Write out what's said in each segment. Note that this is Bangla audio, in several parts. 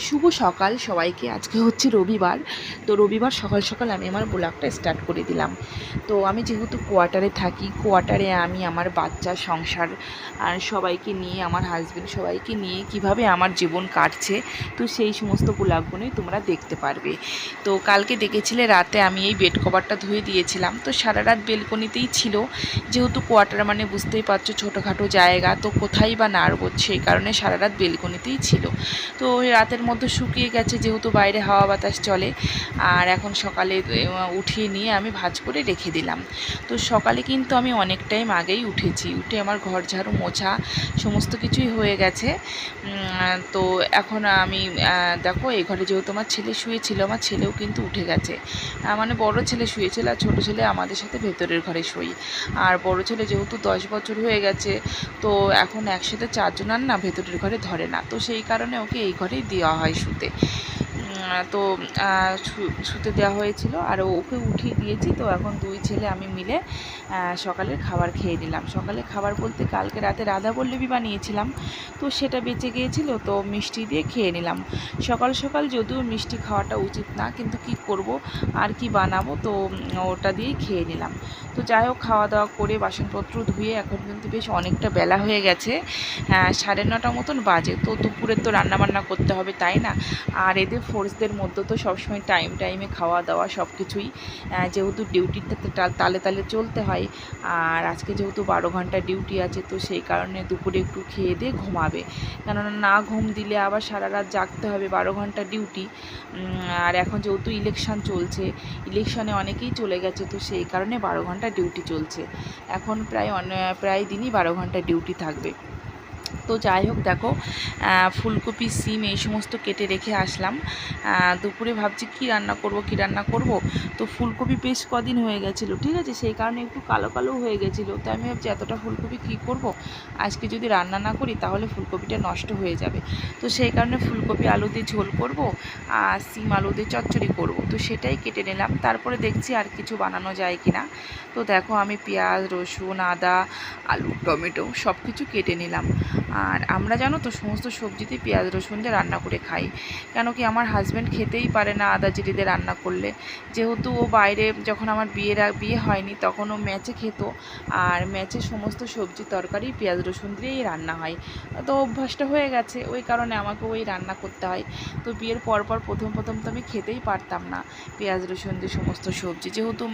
শুভ সকাল সবাইকে। আজকে হচ্ছে রবিবার। তো রবিবার সকাল সকাল আমি আমার ব্লগটা স্টার্ট করে দিলাম। তো আমি যেহেতু কোয়ার্টারে থাকি, কোয়ার্টারে আমি আমার বাচ্চা, সংসার আর সবাইকে নিয়ে, আমার হাজব্যান্ড সবাইকে নিয়ে কিভাবে আমার জীবন কাটছে, তো সেই সমস্ত ব্লগগুলোই তোমরা দেখতে পারবে। তো কালকে দেখেছিলে রাতে আমি এই বেড কভারটা ধুয়ে দিয়েছিলাম। তো সারা রাত বেলকনিতেই ছিল, যেহেতু কোয়ার্টার মানে বুঝতেই পারছো ছোটোখাটো জায়গা, তো কোথায় বা নাড়বো, সেই কারণে সারা রাত বেলকনিতেই ছিল। তো ওই রাতের মধ্যে শুকিয়ে গেছে, যেহেতু বাইরে হাওয়া বাতাস চলে। আর এখন সকালে উঠিয়ে নিয়ে আমি ভাঁজ করে রেখে দিলাম। তো সকালে কিন্তু আমি অনেক টাইম আগেই উঠেছি, উঠে আমার ঘর ঝাড়ু মোছা সমস্ত কিছুই হয়ে গেছে। তো এখন আমি দেখো এই ঘরে যেহেতু আমার ছেলে শুয়েছিল, আমার ছেলেও কিন্তু উঠে গেছে। মানে বড় ছেলে শুয়েছিল আর ছোটো ছেলে আমাদের সাথে ভেতরের ঘরে শুই। আর বড় ছেলে যেহেতু 10 বছর হয়ে গেছে, তো এখন একসাথে চারজন আর না ভেতরের ঘরে ধরে না, তো সেই কারণে ওকে এই ঘরেই দেওয়া হয় শুতে। তো শুতে দেওয়া হয়েছিল আর ওকে উঠিয়ে দিয়েছি। তো এখন দুই ছেলে আমি মিলে সকালের খাবার খেয়ে নিলাম। সকালে খাবার বলতে কালকে রাতে রাধাবল্লভী বানিয়েছিলাম, তো সেটা বেঁচে গিয়েছিল, তো মিষ্টি দিয়ে খেয়ে নিলাম। সকাল সকাল যদিও মিষ্টি খাওয়াটা উচিত না, কিন্তু কি করব আর কি বানাবো, তো ওটা দিয়েই খেয়ে নিলাম। তো যাই হোক, খাওয়া দাওয়া করে বাসনপত্র ধুয়ে এখন কিন্তু বেশ অনেকটা বেলা হয়ে গেছে, 9:30 মতন বাজে। তো দুপুরে তো রান্নাবান্না করতে হবে, তাই না? আর এদের ফোর্সদের মধ্যে তো সবসময় টাইমে খাওয়া দাওয়া সব কিছুই, যেহেতু ডিউটিতে তালে তালে চলতে হয়। আর আজকে যেহেতু 12 ঘন্টা ডিউটি আছে, তো সেই কারণে দুপুরে একটু খেয়ে দিয়ে ঘুমাবে, কেননা না ঘুম দিলে আবার সারা রাত জাগতে হবে, 12 ঘন্টা ডিউটি। আর এখন যেহেতু ইলেকশন চলছে, ইলেকশনে অনেকেই চলে গেছে, তো সেই কারণে 12 ঘন্টা ডিউটি চলছে। এখন প্রায় দিনই 12 ঘন্টা ডিউটি থাকবে। তো যাই হোক, দেখো ফুলকপি, সিম এই সমস্ত কেটে রেখে আসলাম। দুপুরে ভাবছি কি রান্না করব। তো ফুলকপি বেশ কদিন হয়ে গেছিলো, ঠিক আছে, সেই কারণে একটু কালো কালো হয়ে গেছিলো। তো আমি ভাবছি এতটা ফুলকপি কী করব, আজকে যদি রান্না না করি তাহলে ফুলকপিটা নষ্ট হয়ে যাবে। তো সেই কারণে ফুলকপি আলু দিয়ে ঝোল করব আর সিম আলু দিয়ে চচ্চড়ি করব। তো সেটাই কেটে নিলাম, তারপরে দেখছি আর কিছু বানানো যায় কি না। তো দেখো আমি পেঁয়াজ, রসুন, আদা, আলু, টমেটো সব কিছু কেটে নিলাম। আর আমরা জানো তো সমস্ত সবজিতেই পেঁয়াজ রসুন দিয়ে রান্না করে খাই, কেন কি আমার হাজব্যান্ড খেতেই পারে না আদা জিরে দিয়ে রান্না করলে। যেহেতু ও বাইরে, যখন আমার বিয়ে হয়নি তখন ও ম্যাচে খেত, আর ম্যাচে সমস্ত সবজি তরকারি পেঁয়াজ রসুন দিয়েই রান্না হয়। তো অভ্যাসটা হয়ে গেছে, ওই কারণে আমাকে ওই রান্না করতে হয়। তো বিয়ের পরপর প্রথম তো আমি খেতেই পারতাম না পেঁয়াজ রসুন দিয়ে সমস্ত সবজি, যেহেতু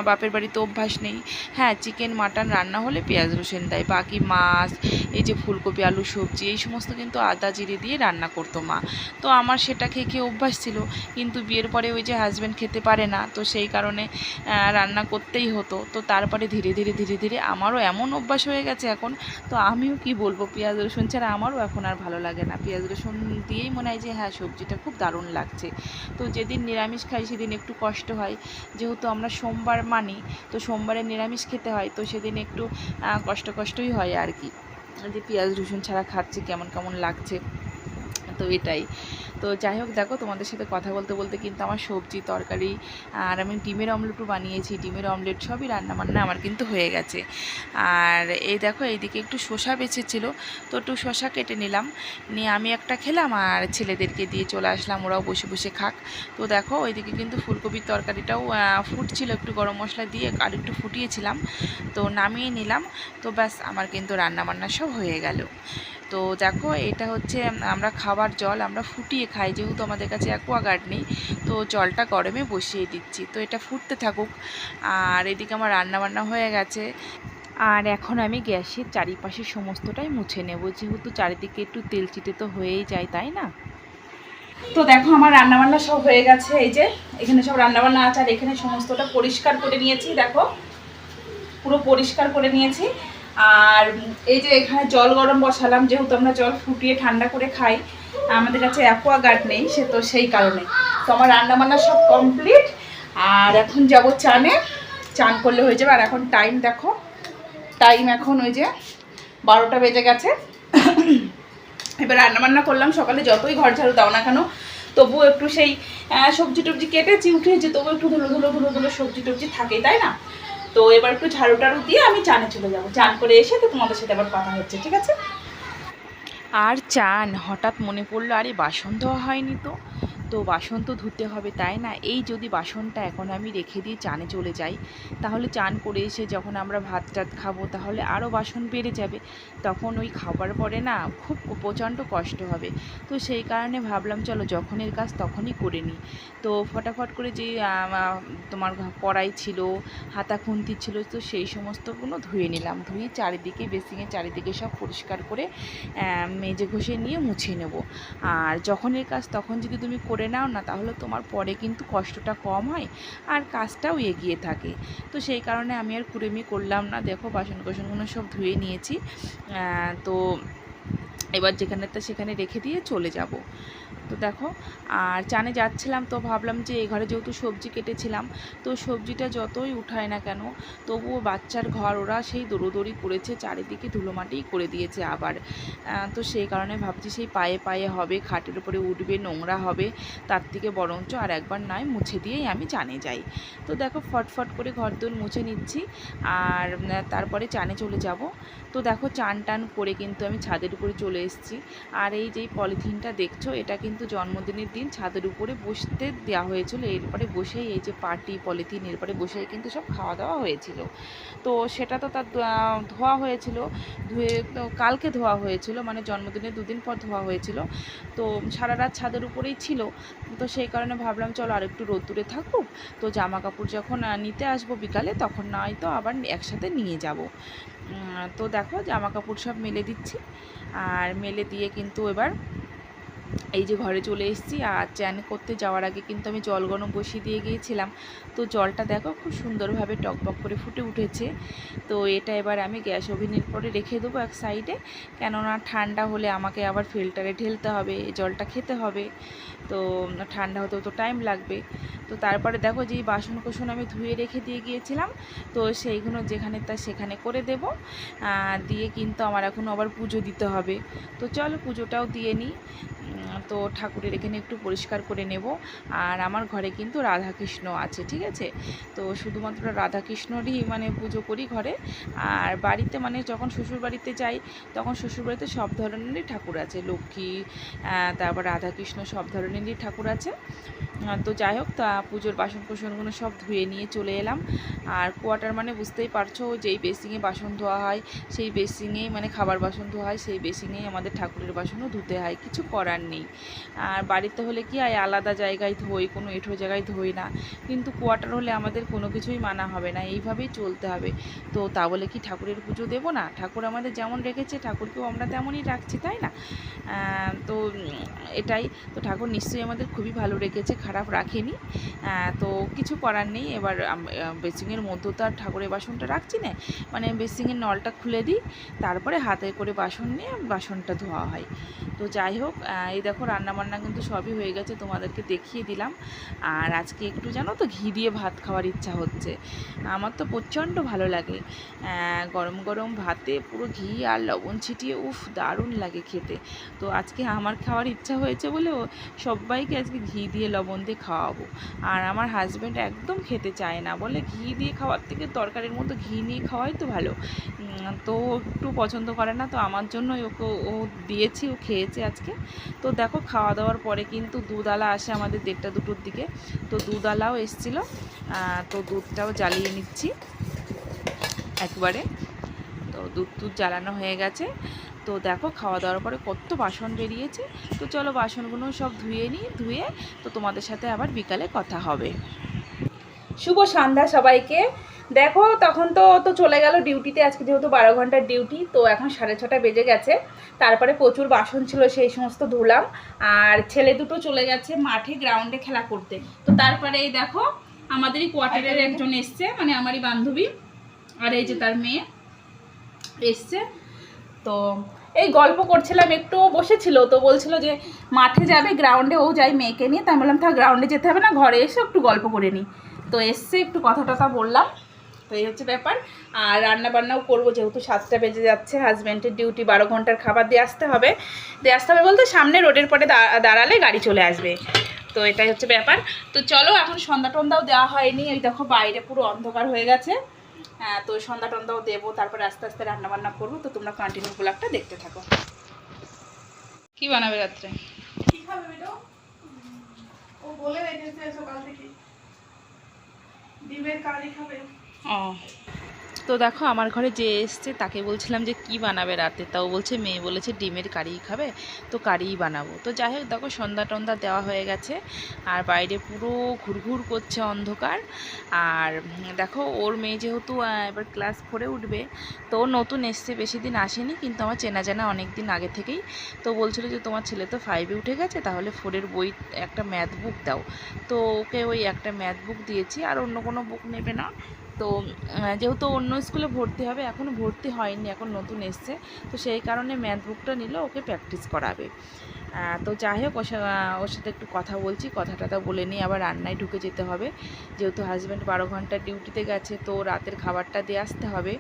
বাপের বাড়িতে অভ্যাস নেই। হ্যাঁ, চিকেন মাটন রান্না হলে পেঁয়াজ রসুন দেয়, বাকি মাছ, এই যে ফুলকপি আলু সবজি এই সমস্ত কিন্তু আদা জিরে দিয়ে রান্না করতো মা। তো আমার সেটা খেয়ে অভ্যাস ছিল, কিন্তু বিয়ের পরে ওই যে হাজব্যান্ড খেতে পারে না, তো সেই কারণে রান্না করতেই হতো। তো তারপরে ধীরে ধীরে আমারও এমন অভ্যাস হয়ে গেছে এখন। তো আমিও কি বলবো, পেঁয়াজ রসুন ছাড়া আমারও এখন আর ভালো লাগে না, পেঁয়াজ রসুন দিয়েই মনে হয় যে হ্যাঁ সবজিটা খুব দারুণ লাগছে। তো যেদিন নিরামিষ খাই সেদিন একটু কষ্ট হয়, যেহেতু আমরা সোমবার মানি, তো সোমবারে নিরামিষ খেতে হয়, তো সেদিন একটু কষ্টই হয় আর কি, যে পেঁয়াজ রসুন ছাড়া খাচ্ছি কেমন কেমন লাগছে। তো এটাই। তো যাই হোক, দেখো তোমাদের সাথে কথা বলতে বলতে কিন্তু আমার সবজি তরকারি আর আমি ডিমের অমলেটও বানিয়েছি, ডিমের অমলেট সবই রান্নাবান্না আমার কিন্তু হয়ে গেছে। আর এই দেখো এইদিকে একটু শসা বেঁচেছিল, তো একটু শসা কেটে নিলাম, নিয়ে আমি একটা খেলাম আর ছেলেদেরকে দিয়ে চলে আসলাম, ওরাও বসে বসে খাক। তো দেখো ওইদিকে কিন্তু ফুলকপির তরকারিটাও ফুটছিল, একটু গরম মশলা দিয়ে আর একটু ফুটিয়েছিলাম, তো নামিয়ে নিলাম। তো ব্যাস আমার কিন্তু রান্নাবান্না সব হয়ে গেল। তো দেখো এটা হচ্ছে আমরা খাবার জল আমরা ফুটিয়ে খাই, যেহেতু আমাদের কাছে অ্যাকোয়াগার্ড নেই, তো জলটা গরমে বসিয়ে দিচ্ছি, তো এটা ফুটতে থাকুক। আর এদিকে আমার রান্নাবান্না হয়ে গেছে। আর এখন আমি গ্যাসের চারিপাশে সমস্তটাই মুছে নেব, যেহেতু চারিদিকে একটু তেল চিটে তো হয়েই যায়, তাই না? তো দেখো আমার রান্নাবান্না সব হয়ে গেছে, এই যে এখানে সব রান্নাবান্না আছে, আর এখানে সমস্তটা পরিষ্কার করে নিয়েছি, দেখো পুরো পরিষ্কার করে নিয়েছি। আর এই যে এখানে জল গরম বসালাম, যেহেতু আমরা জল ফুটিয়ে ঠান্ডা করে খাই, আমাদের কাছে অ্যাকোয়াগার্ড নেই, তো সেই কারণে। তো আমার রান্নাবান্না সব কমপ্লিট, আর এখন যাব চানে, চান করলে হয়ে যাবে। আর এখন টাইম দেখো, টাইম এখন ওই যে 12টা বেজে গেছে। এবার রান্নাবান্না করলাম, সকালে যতই ঘর ঝাড়ু দাও না কেন তবুও একটু সেই সবজি টবজি কেটেছি উঠেছি, তবুও একটু ধুলো সবজি টবজি থাকেই, তাই না? তো এবার একটু ঝাড়ু টাড়ু দিয়ে আমি চানে চলে যাবো, চান করে এসে তো তোমাদের সাথে আবার কথা হচ্ছে, ঠিক আছে? আর চান হঠাৎ মনে পড়লো, আরে বাসন ধোয়া হয়নি তো। তো বাসন তো ধুতে হবে, তাই না? এই যদি বাসনটা এখন আমি রেখে দিয়ে চানে চলে যাই, তাহলে চান করে এসে যখন আমরা ভাত টাত খাবো, তাহলে আরও বাসন বেড়ে যাবে। তখন ওই খাবার পরে না খুব প্রচণ্ড কষ্ট হবে। তো সেই কারণে ভাবলাম চলো যখনের কাজ তখনই করে নিই। তো ফটাফট করে যে তোমার কড়াই ছিল, হাতা খুন্তি ছিল, তো সেই সমস্তগুলো ধুয়ে নিলাম। ধুয়ে চারিদিকে, বেসিনের চারিদিকে সব পরিষ্কার করে মেজে ঘষে নিয়ে মুছে নেব। আর যখনের কাজ তখন যদি তুমি করে নাও না, তাহলে তোমার পরে কিন্তু কষ্টটা কম হয় আর কাজটাও এগিয়ে থাকে। তো সেই কারণে আমি আর কুড়েমি করলাম না। দেখো বাসন কোসনগুলো সব ধুয়ে নিয়েছি। তো এবার যেখানেতে সেখানে রেখে দিয়ে চলে যাব। তো দেখো, আর চানে যাচ্ছিলাম তো ভাবলাম যে এই ঘরে যেহেতু সবজি কেটেছিলাম, তো সবজিটা যতই উঠায় না কেন, তবুও বাচ্চার ঘর ওরা সেই দৌড়োদৌড়ি করেছে, চারিদিকে ধুলোমাটিই করে দিয়েছে আবার। তো সেই কারণে ভাবছি সেই পায়ে পায়ে হবে, খাটের উপরে উঠবে, নোংরা হবে, তার থেকে বরঞ্চ আর একবার নয় মুছে দিয়েই আমি চানে যাই। তো দেখো ফটফট করে ঘরদোর মুছে নিচ্ছি আর তারপরে চানে চলে যাব। তো দেখো চান টান করে কিন্তু আমি ছাদের উপরে চলে এসেছি। আর এই যে পলিথিনটা দেখছো, এটা কিন্তু জন্মদিনের দিন ছাদের উপরে বসতে দেওয়া হয়েছিল। এরপরে বসেই এই যে পার্টি পলিথিন, এরপরে বসেই কিন্তু সব খাওয়া দাওয়া হয়েছিল। তো সেটা তো তার ধোয়া হয়েছিল, ধুয়ে তো কালকে ধোয়া হয়েছিল, মানে জন্মদিনের দুদিন পর ধোয়া হয়েছিল। তো সারা রাত ছাদের উপরেই ছিল। তো সেই কারণে ভাবলাম চলো আর একটু রোদ্দুরে থাকুক, তো জামা কাপড় যখন নিতে আসবো বিকালে, তখন নয়তো আবার একসাথে নিয়ে যাব। তো দেখো জামা কাপড় সব মেলে দিচ্ছি। আর মেলে দিয়ে কিন্তু এবার এই যে ঘরে চলে এসেছি। আর চান করতে যাওয়ার আগে কিন্তু আমি জল গরম বসিয়ে দিয়ে গিয়েছিলাম। তো জলটা দেখো খুব সুন্দরভাবে টকবক করে ফুটে উঠেছে। তো এটা এবার আমি গ্যাস ওভেনের পরে রেখে দেবো এক সাইডে, কেননা ঠান্ডা হলে আমাকে আবার ফিল্টারে ঢেলতে হবে, জলটা খেতে হবে। তো ঠান্ডা হতেও তো টাইম লাগবে। তো তারপরে দেখো যে বাসন কোসন আমি ধুয়ে রেখে দিয়ে গিয়েছিলাম, তো সেইগুলো যেখানে তা সেখানে করে দেব। দিয়ে কিন্তু আমার এখন আবার পুজো দিতে হবে। তো চলো পুজোটাও দিয়ে নিই। তো ঠাকুরের এখানে একটু পরিষ্কার করে নেব। আর আমার ঘরে কিন্তু রাধাকৃষ্ণ আছে, ঠিক আছে? তো শুধুমাত্র রাধাকৃষ্ণরই মানে পুজো করি ঘরে। আর বাড়িতে মানে যখন শ্বশুর বাড়িতে যাই, তখন শ্বশুরবাড়িতে সব ধরনেরই ঠাকুর আছে, লক্ষ্মী, তারপর রাধাকৃষ্ণ, সব ধরনেরই ঠাকুর আছে। তো যাই হোক, তা পুজোর বাসন কোসনগুলো সব ধুয়ে নিয়ে চলে এলাম। আর কোয়ার্টার মানে বুঝতেই পারছো, যেই বেসিংয়ে বাসন ধোয়া হয়, সেই বেসিংয়েই মানে খাবার বাসন ধোয়া হয়, সেই বেসিংয়েই আমাদের ঠাকুরের বাসনও ধুতে হয়, কিছু করার নেই। আর বাড়িতে হলে কি হয়, আলাদা জায়গায় ধোই, কোনো এঁঠো জায়গায় ধোই না। কিন্তু কোয়ার্টার হলে আমাদের কোনো কিছুই মানা হবে না, এইভাবেই চলতে হবে। তো তা বলে কি ঠাকুরের পুজো দেবো না? ঠাকুর আমাদের যেমন রেখেছে, ঠাকুরকেও আমরা তেমনই রাখছি, তাই না? তো এটাই। তো ঠাকুর নিশ্চয়ই আমাদের খুবই ভালো রেখেছে, খারাপ রাখেনি। তো কিছু করার নেই। এবার বেসিংয়ের মধ্যে তো আর ঠাকুরের বাসনটা রাখছি না, মানে বেসিংয়ের নলটা খুলে দিই, তারপরে হাতে করে বাসন নিয়ে বাসনটা ধোয়া হয়। তো যাই হোক, এই দেখো রান্নাবান্না কিন্তু সবই হয়ে গেছে, তোমাদেরকে দেখিয়ে দিলাম। আর আজকে একটু জানো তো ঘি দিয়ে ভাত খাওয়ার ইচ্ছা হচ্ছে। আমার তো প্রচণ্ড ভালো লাগে গরম গরম ভাতে পুরো ঘি আর লবণ ছিটিয়ে, উফ দারুণ লাগে খেতে। তো আজকে আমার খাওয়ার ইচ্ছা হয়েছে বলেও সবাইকে আজকে ঘি দিয়ে লবণ দিয়ে খাওয়াবো। আর আমার হাজব্যান্ড একদম খেতে চায় না, বলে ঘি দিয়ে খাওয়ার থেকে তরকারির মতো ঘি নিয়ে খাওয়াই তো ভালো। তো একটু পছন্দ করে না, তো আমার জন্য ওকে ও দিয়েছি, ও খেয়েছে আজকে। তো দেখো খাওয়া দাওয়ার পরে কিন্তু দুধওয়ালা আসে আমাদের 1:30-2টোর দিকে। তো দুধওয়ালাও এসেছিলো। তো দুধটাও জ্বালিয়ে নিচ্ছি একবারে। তো দুধ জ্বালানো হয়ে গেছে। তো দেখো খাওয়া দাওয়ার পরে কত বাসন বেরিয়েছে। তো চলো বাসনগুলো সব ধুয়ে নিই, ধুয়ে তো তোমাদের সাথে আবার বিকালে কথা হবে। শুভ সন্ধ্যা সবাইকে। দেখো তখন তো চলে গেল ডিউটিতে, আজকে যেহেতু 12 ঘন্টার ডিউটি। তো এখন 6:30 বেজে গেছে। তারপরে প্রচুর বাসন ছিল, সেই সমস্ত ধুলাম। আর ছেলে দুটো চলে গেছে মাঠে গ্রাউন্ডে খেলা করতে। তো তারপরে এই দেখো আমাদেরই কোয়ার্টারের একজন এসছে, মানে আমারই বান্ধবী, আর এই যে তার মেয়ে এসছে। তো এই গল্প করছিলাম, একটু বসেছিল, তো বলছিল যে মাঠে যাবে, গ্রাউন্ডে ও যাই মেয়েকে নিয়ে। তাই বললাম তা গ্রাউন্ডে যেতে হবে না, ঘরে এসে একটু গল্প করে নিই। তো এসছে, একটু কথা টথা বললাম। তো এই হচ্ছে ব্যাপার। আর রান্না বান্নাও করবো, যেহেতু 7টা বেজে যাচ্ছে, হাজব্যান্ডের ডিউটি 12 ঘন্টার খাবার দিয়ে আসতে হবে। বলতে সামনে রোডের পরে দাঁড়ালে গাড়ি চলে আসবে। তো এটাই হচ্ছে ব্যাপার। তো চলো, এখন সন্ধ্যা টন্দাও দেওয়া হয়নি, এই দেখো বাইরে পুরো অন্ধকার হয়ে গেছে। তো সন্ধ্যা টন্দাও দেবো, তারপর আস্তে আস্তে রান্নাবান্না করবো। তো তোমরা কন্টিনিউ ব্লগটা দেখতে থাকো। কি বানাবে রাত্রে? কি খাবে বেটো? ও বলে রেখেছে সকাল থেকে ডিমের কারি খাবে। ও, তো দেখো আমার ঘরে যে এসছে তাকে বলছিলাম যে কি বানাবে রাতে, তাও বলছে মেয়ে বলেছে ডিমের কারিই খাবে, তো কারিই বানাবো। তো যাই হোক, দেখো সন্ধ্যা টন্ধা দেওয়া হয়ে গেছে আর বাইরে পুরো ঘুরঘুর করছে অন্ধকার। আর দেখো ওর মেয়ে যেহেতু এবার ক্লাস 4-এ উঠবে, তো ও নতুন এসছে, বেশি দিন আসেনি, কিন্তু আমার চেনা জানা অনেক দিন আগে থেকেই। তো বলছিল যে তোমার ছেলে তো 5-এ উঠে গেছে, তাহলে 4-এর বই একটা ম্যাথ বুক দাও। তো ওকে ওই একটা ম্যাথ বুক দিয়েছি, আর অন্য কোনো বুক নেবে না। তো যেহেতু অন্য স্কুলে ভর্তি হবে, এখনও ভর্তি হয়নি, এখন নতুন এসছে, তো সেই কারণে ম্যাথ বুকটা নিল, ওকে প্র্যাকটিস করাবে। তো যাই হোক, ওর সাথে একটু কথা বলছি, কথাটা বলে নিয়ে আবার রান্নায় ঢুকে যেতে হবে। যেহেতু হাজব্যান্ড 12 ঘন্টা ডিউটিতে গেছে, তো রাতের খাবারটা দিয়ে আসতে হবে।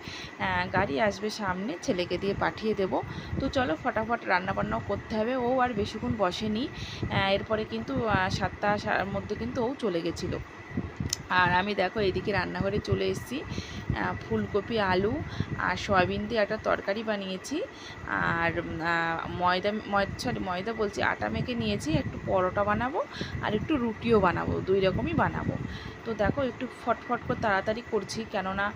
গাড়ি আসবে সামনে, ছেলেকে দিয়ে পাঠিয়ে দেব। তো চলো ফটাফট রান্নাবান্নাও করতে হবে। ও আর বেশিক্ষণ বসেনি, এরপরে কিন্তু 7টার মধ্যে কিন্তু ও চলে গেছিলো। আর আমি দেখো এইদিকে রান্নাঘরে চলে এসেছি। ফুলকপি, আলু আর সয়াবিন দিয়ে একটা তরকারি বানিয়েছি। আর ময়দা বলছি, আটা মেখে নিয়েছি। একটু পরোটা বানাবো আর একটু রুটিও বানাবো, 2 রকমই বানাবো। তো দেখো একটু ফটফট করে তাড়াতাড়ি করছি, কেননা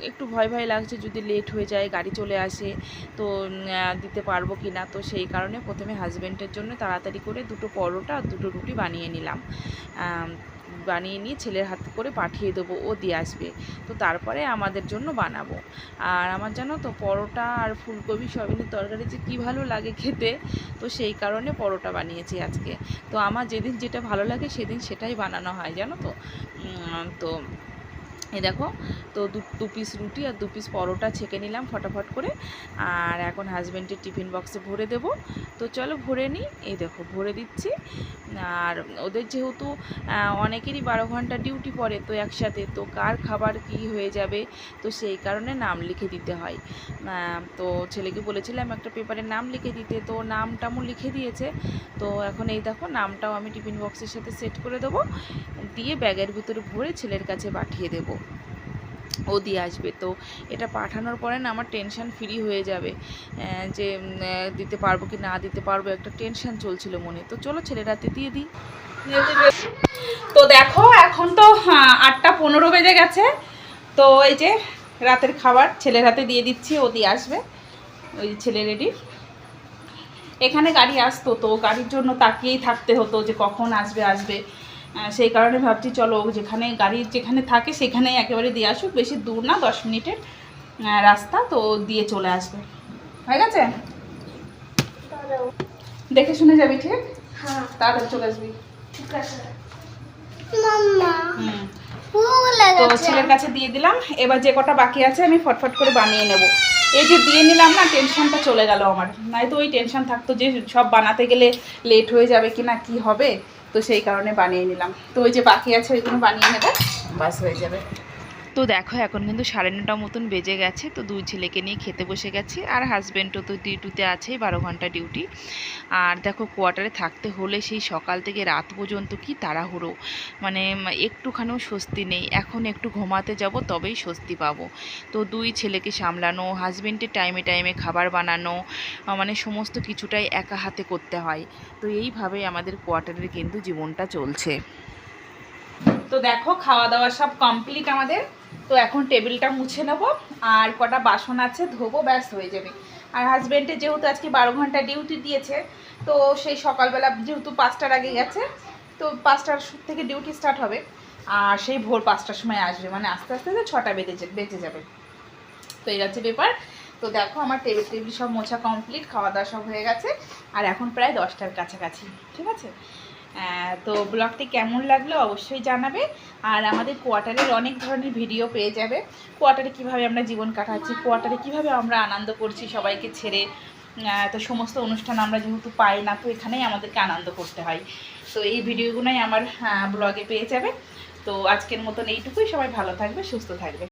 একটু ভয় ভয় লাগছে যদি লেট হয়ে যায়, গাড়ি চলে আসে তো দিতে পারবো কি না। তো সেই কারণে প্রথমে হাজব্যান্ডের জন্য তাড়াতাড়ি করে 2টো পরোটা আর 2টো রুটি বানিয়ে নিলাম। বানিয়ে নিয়ে ছেলের হাতে করে পাঠিয়ে দেবো, ও দিয়ে আসবে। তো তারপরে আমাদের জন্য বানাবো। আর আমার জানো তো পরোটা আর ফুলকপি সয়াবিনের তরকারি যে কী ভালো লাগে খেতে, তো সেই কারণে পরোটা বানিয়েছি আজকে। তো আমার যেদিন যেটা ভালো লাগে সেদিন সেটাই বানানো হয়, জানো তো। তো এই দেখো, তো 2 পিস রুটি আর 2 পিস পরোটা ছেঁকে নিলাম ফটাফট করে। আর এখন হাজব্যান্ডের টিফিন বক্সে ভরে দেব। তো চলো ভরে নিই, এই দেখো ভরে দিচ্ছি। আর ওদের যেহেতু অনেকেরই 12 ঘন্টা ডিউটি পড়ে, তো একসাথে, তো কার খাবার কি হয়ে যাবে, তো সেই কারণে নাম লিখে দিতে হয়। তো ছেলেকে বলেছিলাম একটা পেপারে নাম লিখে দিতে, তো নামটামও লিখে দিয়েছে। তো এখন এই দেখো নামটাও আমি টিফিন বক্সের সাথে সেট করে দেবো, দিয়ে ব্যাগের ভিতরে ভরে ছেলের কাছে পাঠিয়ে দেবো, ও দিয়ে আসবে। তো এটা পাঠানোর পরে না আমার টেনশান ফ্রি হয়ে যাবে, যে দিতে পারবো কি না দিতে পারবো, একটা টেনশান চলছিল মনে। তো চলো ছেলের হাতে দিয়ে দিই। তো দেখো এখন তো 8টা 15 বেজে গেছে। তো এই যে রাতের খাবার ছেলের হাতে দিয়ে দিচ্ছি, ও দিয়ে আসবে। ওই ছেলে রেডি, এখানে গাড়ি আসতো, তো গাড়ির জন্য তাকিয়েই থাকতে হতো যে কখন আসবে। সেই কারণে ভাবছি চলো যেখানে গাড়ি যেখানে থাকে সেখানেই একেবারে দিয়ে আসুক, বেশি দূর না, 10 মিনিটের রাস্তা, তো দিয়ে চলে আসবে। হয়ে গেছে, দেখে শুনে যাবি, ঠিক? হ্যাঁ, তাড়াতাড়ি চলে আসবি, ঠিক আছে। তো ছেলের কাছে দিয়ে দিলাম, এবার যে কটা বাকি আছে আমি ফটফট করে বানিয়ে নেব। এই যে দিয়ে নিলাম না, টেনশনটা চলে গেল আমার, নয়তো ওই টেনশন থাকতো যে সব বানাতে গেলে লেট হয়ে যাবে কি না, কি হবে। তো সেই কারণে বানিয়ে নিলাম। তো ওই যে বাকি আছে ওইগুলো বানিয়ে নেবো, বাস হয়ে যাবে। তো দেখো এখন কিন্তু 9:30 মতন বেজে গেছে। তো 2 ছেলেকে নিয়ে খেতে বসে গেছি, আর হাজব্যান্ডও তো ডিউটিতে আছেই, 12 ঘন্টা ডিউটি। আর দেখো কোয়ার্টারে থাকতে হলে সেই সকাল থেকে রাত পর্যন্ত কি তাড়াহুড়ো, মানে একটুখানিও স্বস্তি নেই। এখন একটু ঘুমাতে যাব তবেই স্বস্তি পাবো। তো 2 ছেলেকে সামলানো, হাজব্যান্ডের টাইমে টাইমে খাবার বানানো, মানে সমস্ত কিছুটাই একা হাতে করতে হয়। তো এইভাবেই আমাদের কোয়ার্টারের কিন্তু জীবনটা চলছে। তো দেখো খাওয়া দাওয়া সব কমপ্লিট আমাদের। তো এখন টেবিলটা মুছে নেব, আর কটা বাসন আছে ধোবো, ব্যাস হয়ে যাবে। আর হাজব্যান্ডের যেহেতু আজকে 12 ঘন্টা ডিউটি দিয়েছে, তো সেই সকালবেলা যেহেতু 5টার আগে গেছে, তো 5টার থেকে ডিউটি স্টার্ট হবে, আর সেই ভোর 5টার সময় আসবে, মানে আস্তে আস্তে 6টা বেজে যাবে। তো এই হচ্ছে ব্যাপার। তো দেখো আমার টেবিল সব মোছা কমপ্লিট, খাওয়া দাওয়া সব হয়ে গেছে, আর এখন প্রায় 10টার কাছাকাছি, ঠিক আছে। তো ব্লগটি কেমন লাগলো অবশ্যই জানাবে। আর আমাদের কোয়ার্টারের অনেক ধরনের ভিডিও পেয়ে যাবে, কোয়ার্টারে কিভাবে আমরা জীবন কাটাচ্ছি, কোয়ার্টারে কিভাবে আমরা আনন্দ করছি সবাইকে ছেড়ে। তো সমস্ত অনুষ্ঠান আমরা যেহেতু পাই না, তো এখানেই আমাদেরকে আনন্দ করতে হয়। তো এই ভিডিওগুলোই আমার ব্লগে পেয়ে যাবে। তো আজকের মতন এইটুকুই, সবাই ভালো থাকবে, সুস্থ থাকবে।